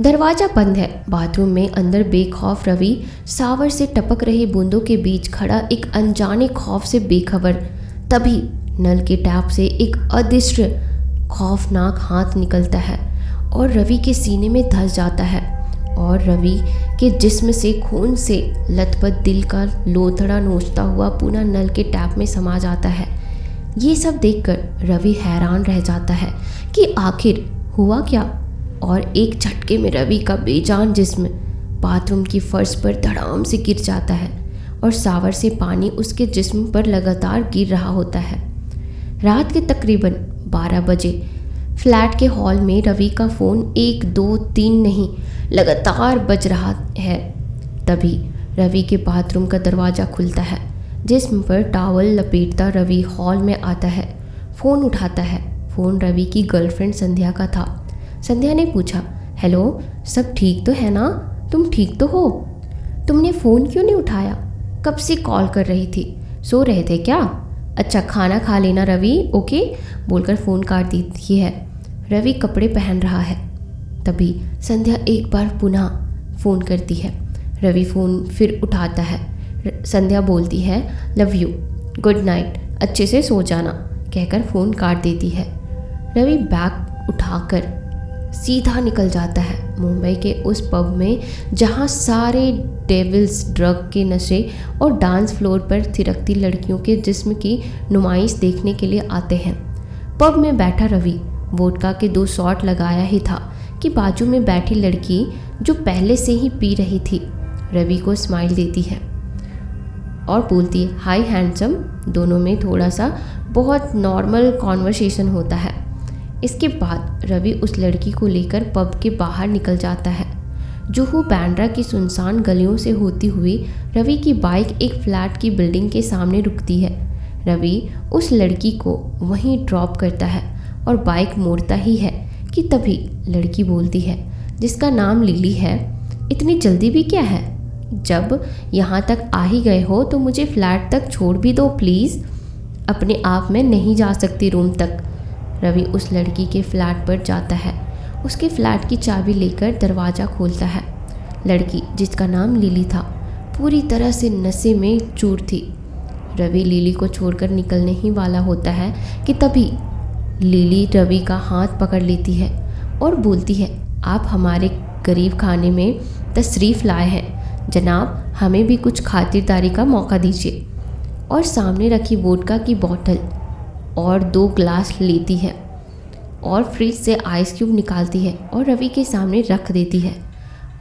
दरवाज़ा बंद है। बाथरूम में अंदर बेखौफ रवि शावर से टपक रही बूंदों के बीच खड़ा, एक अनजाने खौफ से बेखबर। तभी नल के टैप से एक अदृश्य खौफनाक हाथ निकलता है और रवि के सीने में धंस जाता है और रवि के जिस्म से खून से लथपथ दिल का लोथड़ा नोचता हुआ पूरा नल के टैप में समा जाता है। ये सब देखकर रवि हैरान रह जाता है कि आखिर हुआ क्या, और एक झटके में रवि का बेजान जिस्म बाथरूम की फर्श पर धड़ाम से गिर जाता है और शावर से पानी उसके जिस्म पर लगातार गिर रहा होता है। रात के तकरीबन 12 बजे फ्लैट के हॉल में रवि का फ़ोन 1 2 3 नहीं लगातार बज रहा है। तभी रवि के बाथरूम का दरवाज़ा खुलता है। जिस्म पर टॉवल लपेटता रवि हॉल में आता है। फ़ोन उठाता है। फ़ोन रवि की गर्लफ्रेंड संध्या का था। संध्या ने पूछा, हेलो, सब ठीक तो है ना? तुम ठीक तो हो? तुमने फ़ोन क्यों नहीं उठाया? कब से कॉल कर रही थी, सो रहे थे क्या? अच्छा, खाना खा लेना रवि, ओके, बोलकर फ़ोन काट देती है। रवि कपड़े पहन रहा है। तभी संध्या एक बार पुनः फ़ोन करती है। रवि फ़ोन फिर उठाता है। संध्या बोलती है, लव यू, गुड नाइट, अच्छे से सो जाना, कहकर फ़ोन काट देती है। रवि बैग उठाकर सीधा निकल जाता है मुंबई के उस पब में जहां सारे डेविल्स ड्रग के नशे और डांस फ्लोर पर थिरकती लड़कियों के जिस्म की नुमाइश देखने के लिए आते हैं। पब में बैठा रवि वोडका के 2 शॉट लगाया ही था कि बाजू में बैठी लड़की, जो पहले से ही पी रही थी, रवि को स्माइल देती है और बोलती है, हाय हैंडसम। दोनों में थोड़ा सा बहुत नॉर्मल कॉन्वर्सेशन होता है। इसके बाद रवि उस लड़की को लेकर पब के बाहर निकल जाता है। जुहू बांद्रा की सुनसान गलियों से होती हुई रवि की बाइक एक फ्लैट की बिल्डिंग के सामने रुकती है। रवि उस लड़की को वहीं ड्रॉप करता है और बाइक मोड़ता ही है कि तभी लड़की बोलती है, जिसका नाम लिली है, इतनी जल्दी भी क्या है? जब यहाँ तक आ ही गए हो तो मुझे फ्लैट तक छोड़ भी दो प्लीज़, अपने आप में नहीं जा सकती रूम तक। रवि उस लड़की के फ्लैट पर जाता है। उसके फ्लैट की चाबी लेकर दरवाज़ा खोलता है। लड़की, जिसका नाम लिली था, पूरी तरह से नशे में चूर थी। रवि लिली को छोड़कर निकलने ही वाला होता है कि तभी लिली रवि का हाथ पकड़ लेती है और बोलती है, आप हमारे गरीब खाने में तशरीफ़ लाए हैं जनाब, हमें भी कुछ खातिरदारी का मौका दीजिए। और सामने रखी वोडका की बोतल और 2 ग्लास लेती है और फ्रिज से आइस क्यूब निकालती है और रवि के सामने रख देती है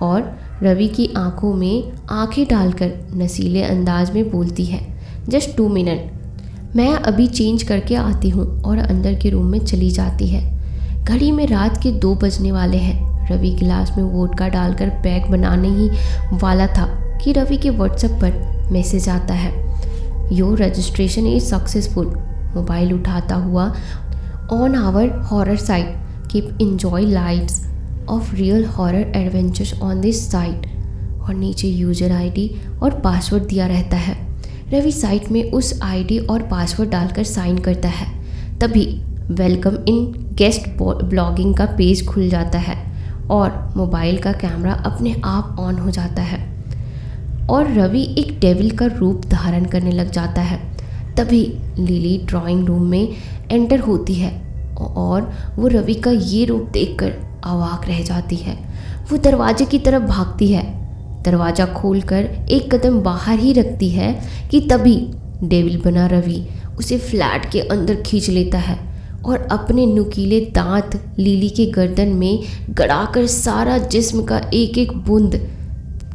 और रवि की आंखों में आंखें डालकर नशीले अंदाज में बोलती है, जस्ट 2 मिनट, मैं अभी चेंज करके आती हूँ, और अंदर के रूम में चली जाती है। घड़ी में रात के 2 बजने वाले हैं। रवि गिलास में वोडका डालकर पैक बनाने ही वाला था कि रवि के व्हाट्सएप पर मैसेज आता है, your registration is successful. Mobile उठाता हुआ, on our horror site, keep enjoy lights of real horror adventures on this site, और नीचे यूज़र आईडी और पासवर्ड दिया रहता है। रवि साइट में उस आईडी और पासवर्ड डालकर साइन करता है। तभी वेलकम इन गेस्ट ब्लॉगिंग का पेज खुल जाता है और मोबाइल का कैमरा अपने आप ऑन हो जाता है और रवि एक डेविल का रूप धारण करने लग जाता है। तभी लिली ड्राइंग रूम में एंटर होती है और वो रवि का ये रूप देखकर अवाक रह जाती है। वो दरवाजे की तरफ भागती है। दरवाज़ा खोलकर एक कदम बाहर ही रखती है कि तभी डेविल बना रवि उसे फ्लैट के अंदर खींच लेता है और अपने नुकीले दांत लिली के गर्दन में गड़ाकर सारा जिस्म का एक एक बूंद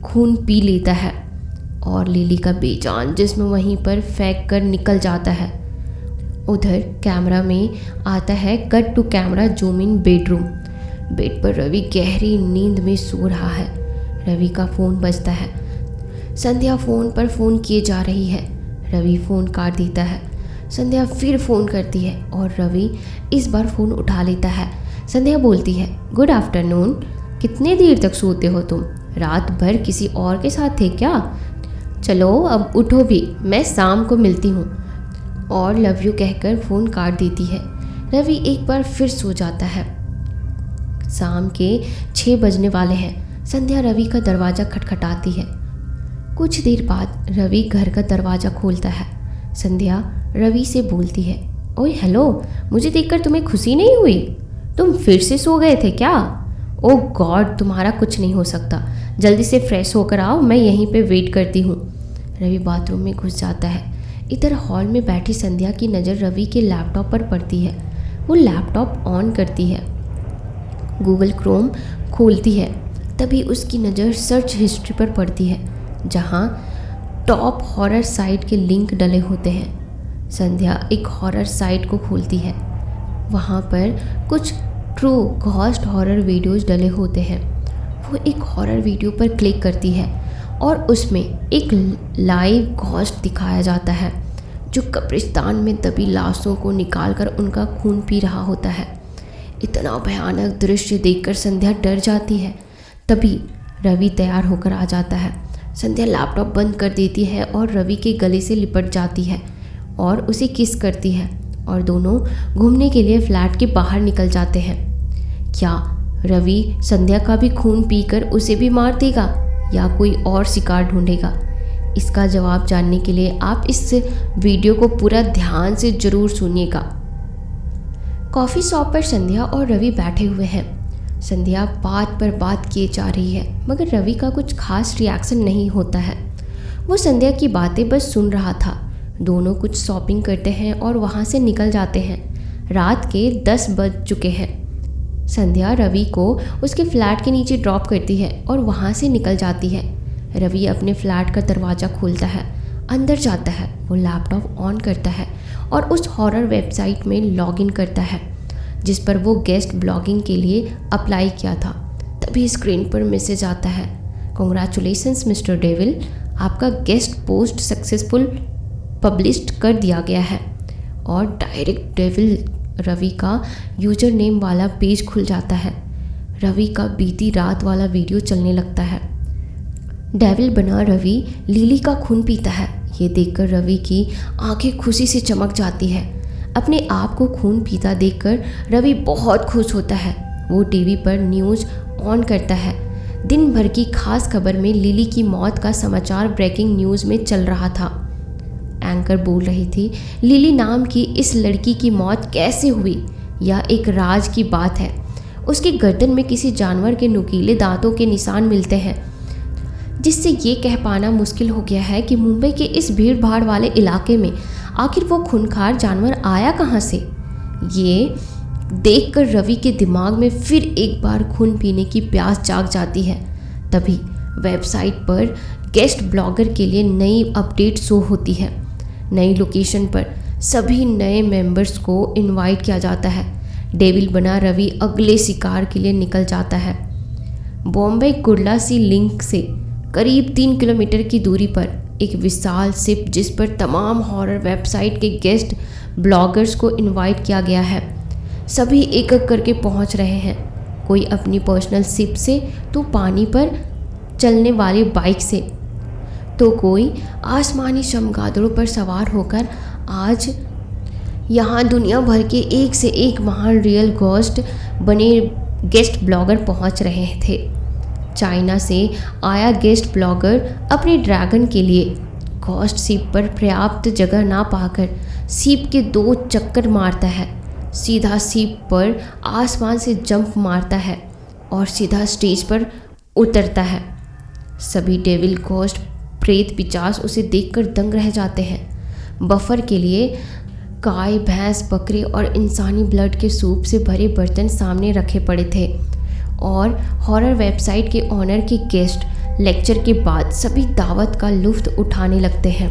खून पी लेता है और लिली का बेजान जिस्म वहीं पर फेंक कर निकल जाता है। उधर कैमरा में आता है cut to camera zoom in bedroom. Bed पर रवि गहरी नींद में सो रहा है। रवि का फ़ोन बजता है। संध्या फ़ोन पर फ़ोन किए जा रही है। रवि फ़ोन काट देता है। संध्या फिर फ़ोन करती है और रवि इस बार फ़ोन उठा लेता है। संध्या बोलती है, गुड आफ्टरनून, कितने देर तक सोते हो तुम? रात भर किसी और के साथ थे क्या? चलो अब उठो भी, मैं शाम को मिलती हूँ, और लव यू कहकर फ़ोन काट देती है। रवि एक बार फिर सो जाता है। शाम के 6 बजने वाले हैं। संध्या रवि का दरवाज़ा खटखटाती है। कुछ देर बाद रवि घर का दरवाज़ा खोलता है। संध्या रवि से बोलती है, ओए हेलो, मुझे देखकर तुम्हें खुशी नहीं हुई? तुम फिर से सो गए थे क्या? ओह गॉड, तुम्हारा कुछ नहीं हो सकता। जल्दी से फ्रेश होकर आओ, मैं यहीं पे वेट करती हूँ। रवि बाथरूम में घुस जाता है। इधर हॉल में बैठी संध्या की नज़र रवि के लैपटॉप पर पड़ती है। वो लैपटॉप ऑन करती है, गूगल क्रोम खोलती है। तभी उसकी नज़र सर्च हिस्ट्री पर पड़ती है, जहाँ टॉप हॉरर साइट के लिंक डले होते हैं। संध्या एक हॉरर साइट को खोलती है। वहाँ पर कुछ ट्रू घोस्ट हॉरर वीडियोज़ डले होते हैं। वो एक हॉरर वीडियो पर क्लिक करती है और उसमें एक लाइव घोस्ट दिखाया जाता है, जो कब्रिस्तान में दबी लाशों को निकालकर उनका खून पी रहा होता है। इतना भयानक दृश्य देखकर संध्या डर जाती है। तभी रवि तैयार होकर आ जाता है। संध्या लैपटॉप बंद कर देती है और रवि के गले से लिपट जाती है और उसे किस करती है और दोनों घूमने के लिए फ्लैट के बाहर निकल जाते हैं। क्या रवि संध्या का भी खून पीकर उसे भी मार देगा या कोई और शिकार ढूंढेगा? इसका जवाब जानने के लिए आप इस वीडियो को पूरा ध्यान से ज़रूर सुनिएगा। कॉफ़ी शॉप पर संध्या और रवि बैठे हुए हैं। संध्या बात पर बात किए जा रही है, मगर रवि का कुछ खास रिएक्शन नहीं होता है। वो संध्या की बातें बस सुन रहा था। दोनों कुछ शॉपिंग करते हैं और वहाँ से निकल जाते हैं। रात के 10 बज चुके हैं। संध्या रवि को उसके फ्लैट के नीचे ड्रॉप करती है और वहाँ से निकल जाती है। रवि अपने फ्लैट का दरवाज़ा खोलता है, अंदर जाता है। वो लैपटॉप ऑन करता है और उस हॉरर वेबसाइट में लॉगिन करता है जिस पर वो गेस्ट ब्लॉगिंग के लिए अप्लाई किया था। तभी स्क्रीन पर मैसेज आता है, कॉन्ग्रेचुलेशंस मिस्टर डेविल, आपका गेस्ट पोस्ट सक्सेसफुल पब्लिश्ड कर दिया गया है। और डायरेक्ट डेविल रवि का यूजर नेम वाला पेज खुल जाता है। रवि का बीती रात वाला वीडियो चलने लगता है। डेविल बना रवि लिली का खून पीता है। ये देखकर रवि की आंखें खुशी से चमक जाती है। अपने आप को खून पीता देखकर रवि बहुत खुश होता है। वो टीवी पर न्यूज़ ऑन करता है। दिन भर की खास खबर में लिली की मौत का समाचार ब्रेकिंग न्यूज़ में चल रहा था। एंकर बोल रही थी, लिली नाम की इस लड़की की मौत कैसे हुई, यह एक राज की बात है। उसकी गर्दन में किसी जानवर के नुकीले दांतों के निशान मिलते हैं, जिससे ये कह पाना मुश्किल हो गया है कि मुंबई के इस भीड़ भाड़ वाले इलाके में आखिर वो खूंखार जानवर आया कहाँ से। ये देखकर रवि के दिमाग में फिर एक बार खून पीने की प्यास जाग जाती है। तभी वेबसाइट पर गेस्ट ब्लॉगर के लिए नई अपडेट शो होती है। नई लोकेशन पर सभी नए मेंबर्स को इनवाइट किया जाता है। डेविल बना रवि अगले शिकार के लिए निकल जाता है। बॉम्बे कुर्ला सी लिंक से करीब 3 किलोमीटर की दूरी पर एक विशाल शिप, जिस पर तमाम हॉरर वेबसाइट के गेस्ट ब्लॉगर्स को इनवाइट किया गया है। सभी एक एक करके पहुंच रहे हैं। कोई अपनी पर्सनल शिप से, तो पानी पर चलने वाली बाइक से, तो कोई आसमानी चमगादड़ों पर सवार होकर। आज यहाँ दुनिया भर के एक से एक महान रियल घोस्ट बने गेस्ट ब्लॉगर पहुँच रहे थे। चाइना से आया गेस्ट ब्लॉगर अपने ड्रैगन के लिए घोस्ट शिप पर पर्याप्त जगह ना पाकर शिप के 2 चक्कर मारता है। सीधा शिप पर आसमान से जंप मारता है और सीधा स्टेज पर उतरता है। सभी डेविल घोस्ट प्रेत पिचास उसे देखकर दंग रह जाते हैं। बफर के लिए गाय, भैंस, बकरे और इंसानी ब्लड के सूप से भरे बर्तन सामने रखे पड़े थे और हॉरर वेबसाइट के ऑनर के गेस्ट लेक्चर के बाद सभी दावत का लुत्फ उठाने लगते हैं।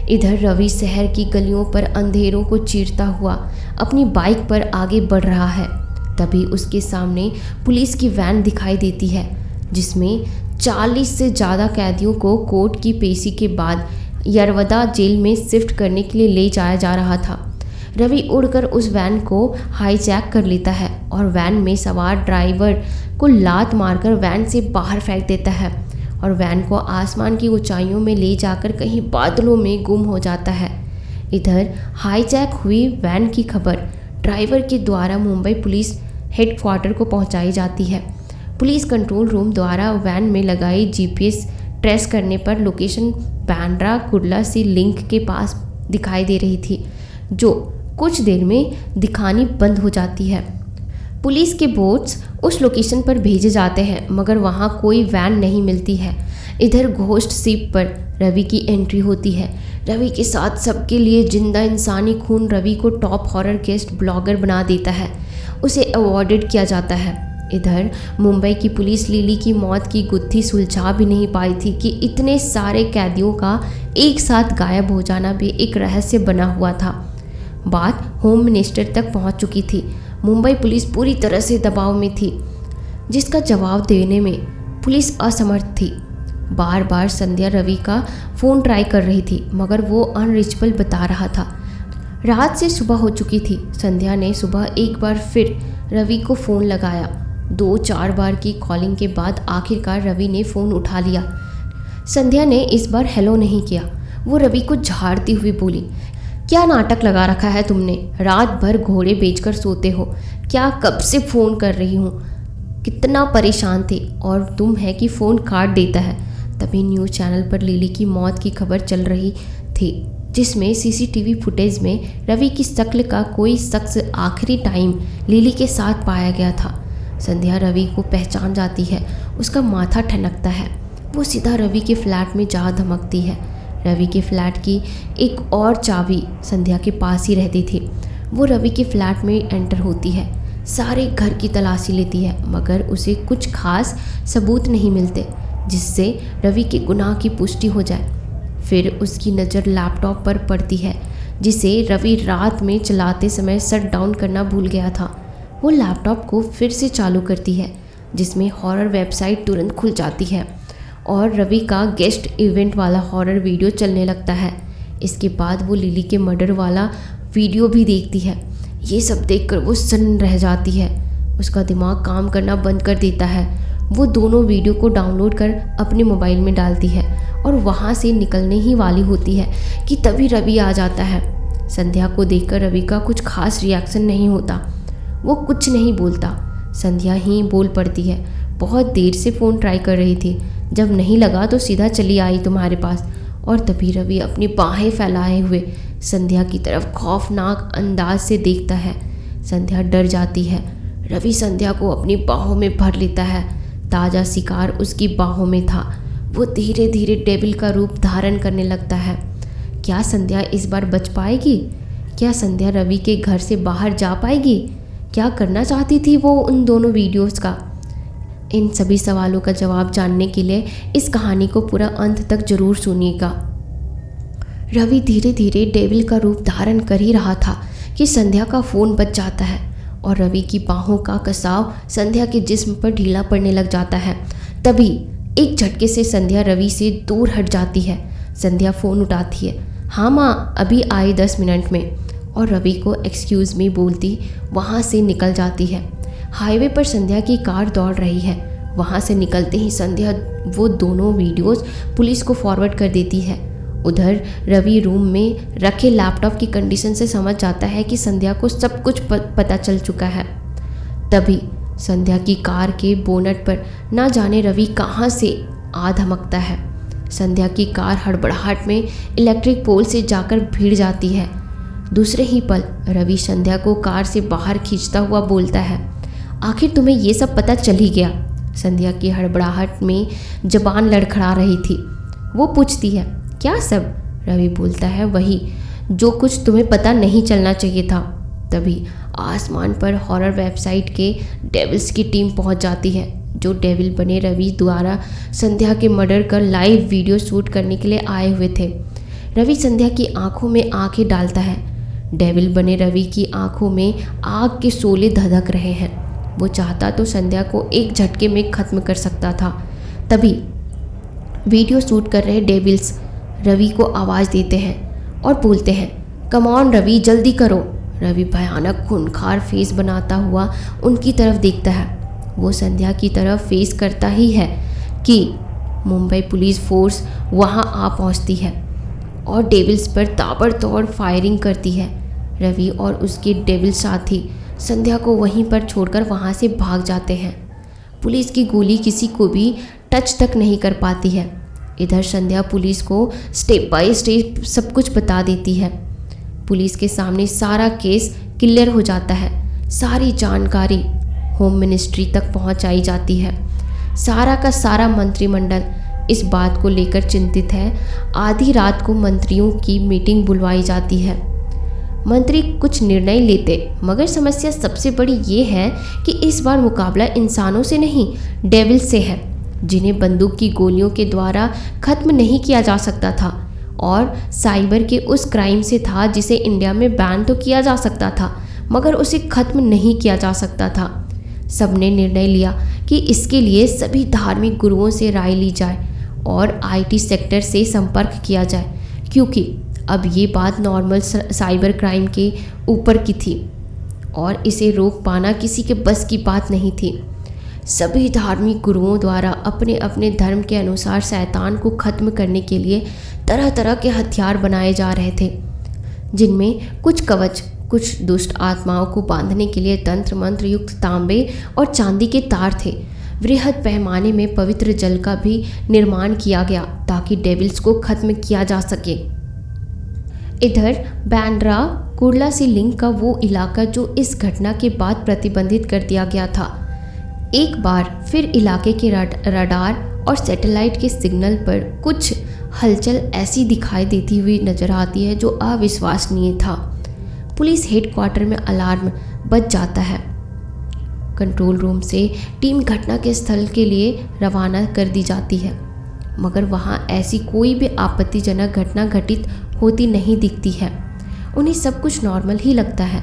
इधर रवि शहर की गलियों पर अंधेरों को चीरता हुआ अपनी बाइक पर आगे बढ़ रहा है। तभी उसके सामने पुलिस की वैन दिखाई देती है, जिसमें 40 से ज़्यादा कैदियों को कोर्ट की पेशी के बाद यरवदा जेल में शिफ्ट करने के लिए ले जाया जा रहा था। रवि उड़कर उस वैन को हाईजैक कर लेता है और वैन में सवार ड्राइवर को लात मारकर वैन से बाहर फेंक देता है और वैन को आसमान की ऊंचाइयों में ले जाकर कहीं बादलों में गुम हो जाता है। इधर हाईजैक हुई वैन की खबर ड्राइवर के द्वारा मुंबई पुलिस हेडक्वार्टर को पहुंचाई जाती है। पुलिस कंट्रोल रूम द्वारा वैन में लगाई जीपीएस ट्रेस करने पर लोकेशन बांद्रा कुर्ला से लिंक के पास दिखाई दे रही थी, जो कुछ देर में दिखानी बंद हो जाती है। पुलिस के बोट्स उस लोकेशन पर भेजे जाते हैं, मगर वहाँ कोई वैन नहीं मिलती है। इधर घोस्ट शिप पर रवि की एंट्री होती है। रवि के साथ सबके लिए जिंदा इंसानी खून रवि को टॉप हॉरर गेस्ट ब्लॉगर बना देता है। उसे अवॉर्डेड किया जाता है। इधर मुंबई की पुलिस लिली की मौत की गुत्थी सुलझा भी नहीं पाई थी कि इतने सारे कैदियों का एक साथ गायब हो जाना भी एक रहस्य बना हुआ था। बात होम मिनिस्टर तक पहुंच चुकी थी। मुंबई पुलिस पूरी तरह से दबाव में थी, जिसका जवाब देने में पुलिस असमर्थ थी। बार बार संध्या रवि का फ़ोन ट्राई कर रही थी, मगर वो अनरीचेबल बता रहा था। रात से सुबह हो चुकी थी। संध्या ने सुबह एक बार फिर रवि को फ़ोन लगाया। 2-4 बार की कॉलिंग के बाद आखिरकार रवि ने फ़ोन उठा लिया। संध्या ने इस बार हेलो नहीं किया। वो रवि को झाड़ती हुई बोली, क्या नाटक लगा रखा है तुमने? रात भर घोड़े बेचकर सोते हो क्या? कब से फ़ोन कर रही हूँ, कितना परेशान थे, और तुम है कि फ़ोन काट देता है। तभी न्यूज़ चैनल पर लिली की मौत की खबर चल रही थी, जिसमें सीसीटीवी फुटेज में रवि की शक्ल का कोई शख्स आखिरी टाइम लिली के साथ पाया गया था। संध्या रवि को पहचान जाती है। उसका माथा ठनकता है। वो सीधा रवि के फ्लैट में जा धमकती है। रवि के फ्लैट की एक और चाबी संध्या के पास ही रहती थी। वो रवि के फ्लैट में एंटर होती है। सारे घर की तलाशी लेती है, मगर उसे कुछ खास सबूत नहीं मिलते जिससे रवि के गुनाह की पुष्टि हो जाए। फिर उसकी नज़र लैपटॉप पर पड़ती है, जिसे रवि रात में चलाते समय शट डाउन करना भूल गया था। वो लैपटॉप को फिर से चालू करती है, जिसमें हॉरर वेबसाइट तुरंत खुल जाती है और रवि का गेस्ट इवेंट वाला हॉरर वीडियो चलने लगता है। इसके बाद वो लिली के मर्डर वाला वीडियो भी देखती है। ये सब देखकर वो सन्न रह जाती है। उसका दिमाग काम करना बंद कर देता है। वो दोनों वीडियो को डाउनलोड कर अपने मोबाइल में डालती है और वहाँ से निकलने ही वाली होती है कि तभी रवि आ जाता है। संध्या को देखकर रवि का कुछ खास रिएक्शन नहीं होता। वो कुछ नहीं बोलता। संध्या ही बोल पड़ती है, बहुत देर से फ़ोन ट्राई कर रही थी, जब नहीं लगा तो सीधा चली आई तुम्हारे पास। और तभी रवि अपनी बाहें फैलाए हुए संध्या की तरफ खौफनाक अंदाज से देखता है। संध्या डर जाती है। रवि संध्या को अपनी बाहों में भर लेता है। ताज़ा शिकार उसकी बाहों में था। वो धीरे धीरे डेविल का रूप धारण करने लगता है। क्या संध्या इस बार बच पाएगी? क्या संध्या रवि के घर से बाहर जा पाएगी? क्या करना चाहती थी वो उन दोनों वीडियोस का? इन सभी सवालों का जवाब जानने के लिए इस कहानी को पूरा अंत तक जरूर सुनिएगा। रवि धीरे धीरे डेविल का रूप धारण कर ही रहा था कि संध्या का फ़ोन बज जाता है और रवि की बाहों का कसाव संध्या के जिस्म पर ढीला पड़ने लग जाता है। तभी एक झटके से संध्या रवि से दूर हट जाती है। संध्या फ़ोन उठाती है। हाँ माँ, अभी आई 10 मिनट में, और रवि को एक्सक्यूज़ मी बोलती वहाँ से निकल जाती है। हाईवे पर संध्या की कार दौड़ रही है। वहाँ से निकलते ही संध्या वो दोनों वीडियोस पुलिस को फॉरवर्ड कर देती है। उधर रवि रूम में रखे लैपटॉप की कंडीशन से समझ जाता है कि संध्या को सब कुछ पता चल चुका है। तभी संध्या की कार के बोनट पर ना जाने रवि कहाँ से आ धमकता है। संध्या की कार हड़बड़ाहट में इलेक्ट्रिक पोल से जाकर भिड़ जाती है। दूसरे ही पल रवि संध्या को कार से बाहर खींचता हुआ बोलता है, आखिर तुम्हें ये सब पता चल ही गया? संध्या की हड़बड़ाहट में जबान लड़खड़ा रही थी। वो पूछती है, क्या सब? रवि बोलता है, वही जो कुछ तुम्हें पता नहीं चलना चाहिए था। तभी आसमान पर हॉरर वेबसाइट के डेविल्स की टीम पहुंच जाती है, जो डेविल बने रवि द्वारा संध्या के मर्डर का लाइव वीडियो शूट करने के लिए आए हुए थे। रवि संध्या की आंखों में आंखें डालता है। डेविल बने रवि की आंखों में आग के शोले धधक रहे हैं। वो चाहता तो संध्या को एक झटके में ख़त्म कर सकता था। तभी वीडियो शूट कर रहे डेविल्स रवि को आवाज़ देते हैं और बोलते हैं, कम ऑन रवि, जल्दी करो। रवि भयानक खूंखार फेस बनाता हुआ उनकी तरफ देखता है। वो संध्या की तरफ फेस करता ही है कि मुंबई पुलिस फोर्स वहां आ पहुंचती है और डेविल्स पर ताबड़तोड़ फायरिंग करती है। रवि और उसके डेविल साथी संध्या को वहीं पर छोड़कर वहाँ से भाग जाते हैं। पुलिस की गोली किसी को भी टच तक नहीं कर पाती है। इधर संध्या पुलिस को स्टेप बाय स्टेप सब कुछ बता देती है। पुलिस के सामने सारा केस क्लियर हो जाता है। सारी जानकारी होम मिनिस्ट्री तक पहुंचाई जाती है। सारा का सारा मंत्रिमंडल इस बात को लेकर चिंतित है। आधी रात को मंत्रियों की मीटिंग बुलवाई जाती है। मंत्री कुछ निर्णय लेते, मगर समस्या सबसे बड़ी ये है कि इस बार मुकाबला इंसानों से नहीं, डेविल से है, जिन्हें बंदूक की गोलियों के द्वारा खत्म नहीं किया जा सकता था, और साइबर के उस क्राइम से था जिसे इंडिया में बैन तो किया जा सकता था, मगर उसे खत्म नहीं किया जा सकता था। सबने निर्णय लिया कि इसके लिए सभी धार्मिक गुरुओं से राय ली जाए और आईटी सेक्टर से संपर्क किया जाए, क्योंकि अब ये बात नॉर्मल साइबर क्राइम के ऊपर की थी और इसे रोक पाना किसी के बस की बात नहीं थी। सभी धार्मिक गुरुओं द्वारा अपने अपने धर्म के अनुसार शैतान को खत्म करने के लिए तरह तरह के हथियार बनाए जा रहे थे, जिनमें कुछ कवच, कुछ दुष्ट आत्माओं को बांधने के लिए तंत्र मंत्र युक्त तांबे और चांदी के तार थे। वृहद पैमाने में पवित्र जल का भी निर्माण किया गया ताकि डेविल्स को खत्म किया जा सके। इधर बांद्रा कुर्ला सी लिंक का वो इलाका जो इस घटना के बाद प्रतिबंधित कर दिया गया था, एक बार फिर इलाके के रडार और सैटेलाइट के सिग्नल पर कुछ हलचल ऐसी दिखाई देती हुई नजर आती है जो अविश्वसनीय था। पुलिस हेडक्वार्टर में अलार्म बज जाता है। कंट्रोल रूम से टीम घटना के स्थल के लिए रवाना कर दी जाती है, मगर वहाँ ऐसी कोई भी आपत्तिजनक घटना घटित होती नहीं दिखती है। उन्हें सब कुछ नॉर्मल ही लगता है।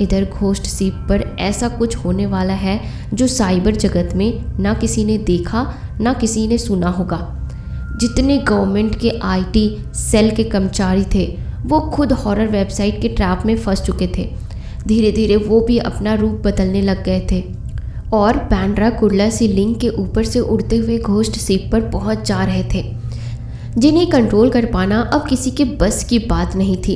इधर घोस्ट शिप पर ऐसा कुछ होने वाला है जो साइबर जगत में ना किसी ने देखा ना किसी ने सुना होगा। जितने गवर्नमेंट के आईटी सेल के कर्मचारी थे वो खुद हॉरर वेबसाइट के ट्रैप में फंस चुके थे। धीरे धीरे वो भी अपना रूप बदलने लग गए थे और बांद्रा कुर्ला सी लिंक के ऊपर से उड़ते हुए घोस्ट शिप पर पहुंच जा रहे थे, जिन्हें कंट्रोल कर पाना अब किसी के बस की बात नहीं थी।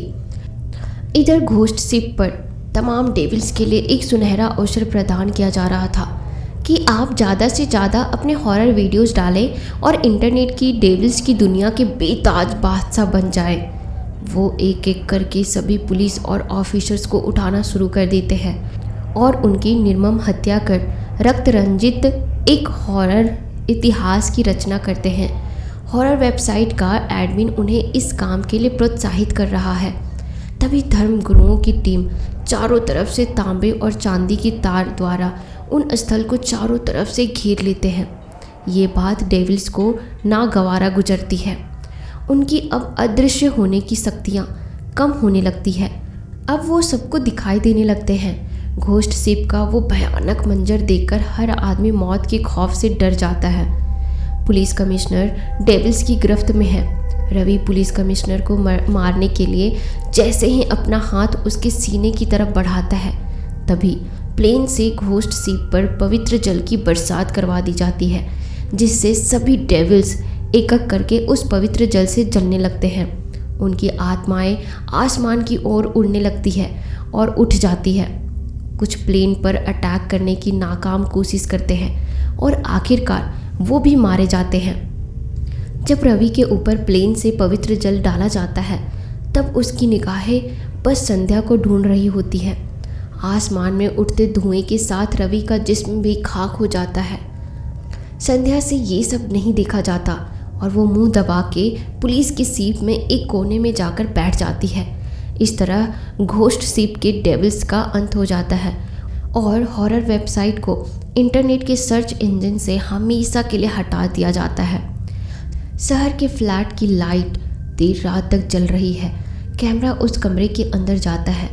इधर घोस्ट शिप पर तमाम डेविल्स के लिए एक सुनहरा अवसर प्रदान किया जा रहा था कि आप ज़्यादा से ज़्यादा अपने हॉरर वीडियोस डालें और इंटरनेट की डेविल्स की दुनिया के बेताज बादशाह बन जाएं। वो एक एक करके सभी पुलिस और ऑफिसर्स को उठाना शुरू कर देते हैं और उनकी निर्मम हत्या कर रक्त रंजित एक हॉरर इतिहास की रचना करते हैं। हॉरर वेबसाइट का एडमिन उन्हें इस काम के लिए प्रोत्साहित कर रहा है। तभी धर्म गुरुओं की टीम चारों तरफ से तांबे और चांदी की तार द्वारा उन स्थल को चारों तरफ से घेर लेते हैं। ये बात डेविल्स को नागवारा गुजरती है। उनकी अब अदृश्य होने की शक्तियाँ कम होने लगती है। अब वो सबको दिखाई देने लगते हैं। घोस्ट शिप का वो भयानक मंजर देखकर हर आदमी मौत के खौफ से डर जाता है। पुलिस कमिश्नर डेविल्स की गिरफ्त में है। रवि पुलिस कमिश्नर को मारने के लिए जैसे ही अपना हाथ उसके सीने की तरफ बढ़ाता है, तभी प्लेन से घोस्ट शिप पर पवित्र जल की बरसात करवा दी जाती है, जिससे सभी डेविल्स एक एक करके उस पवित्र जल से जलने लगते हैं। उनकी आत्माएं आसमान की ओर उड़ने लगती है और उठ जाती है। कुछ प्लेन पर अटैक करने की नाकाम कोशिश करते हैं और आखिरकार वो भी मारे जाते हैं। जब रवि के ऊपर प्लेन से पवित्र जल डाला जाता है, तब उसकी निगाहें बस संध्या को ढूंढ रही होती है। आसमान में उठते धुएं के साथ रवि का जिस्म भी खाक हो जाता है। संध्या से ये सब नहीं देखा जाता और वो मुंह दबा के पुलिस की सीट में एक कोने में जाकर बैठ जाती है। इस तरह घोस्ट शिप के डेविल्स का अंत हो जाता है और हॉरर वेबसाइट को इंटरनेट के सर्च इंजन से हमेशा के लिए हटा दिया जाता है। शहर के फ्लैट की लाइट देर रात तक जल रही है। कैमरा उस कमरे के अंदर जाता है।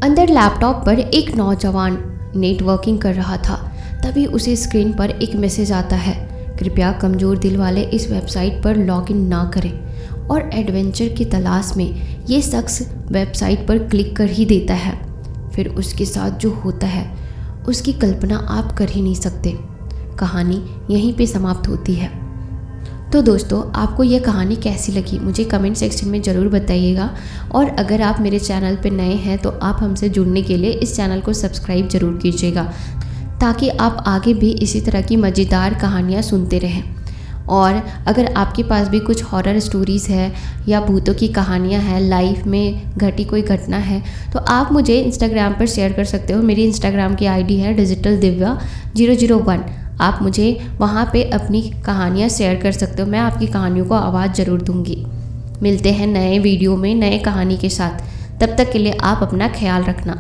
अंदर लैपटॉप पर एक नौजवान नेटवर्किंग कर रहा था। तभी उसे स्क्रीन पर एक मैसेज आता है, कृपया कमज़ोर दिल वाले इस वेबसाइट पर लॉगिन ना करें। और एडवेंचर की तलाश में ये शख्स वेबसाइट पर क्लिक कर ही देता है। फिर उसके साथ जो होता है उसकी कल्पना आप कर ही नहीं सकते। कहानी यहीं पे समाप्त होती है। तो दोस्तों, आपको यह कहानी कैसी लगी मुझे कमेंट सेक्शन में ज़रूर बताइएगा। और अगर आप मेरे चैनल पर नए हैं तो आप हमसे जुड़ने के लिए इस चैनल को सब्सक्राइब ज़रूर कीजिएगा, ताकि आप आगे भी इसी तरह की मज़ेदार कहानियाँ सुनते रहें। और अगर आपके पास भी कुछ हॉरर स्टोरीज़ है या भूतों की कहानियाँ हैं, लाइफ में घटी कोई घटना है, तो आप मुझे इंस्टाग्राम पर शेयर कर सकते हो। मेरी इंस्टाग्राम की आईडी है डिजिटल दिव्या 001। आप मुझे वहाँ पे अपनी कहानियाँ शेयर कर सकते हो। मैं आपकी कहानियों को आवाज़ ज़रूर दूँगी। मिलते हैं नए वीडियो में नए कहानी के साथ। तब तक के लिए आप अपना ख्याल रखना।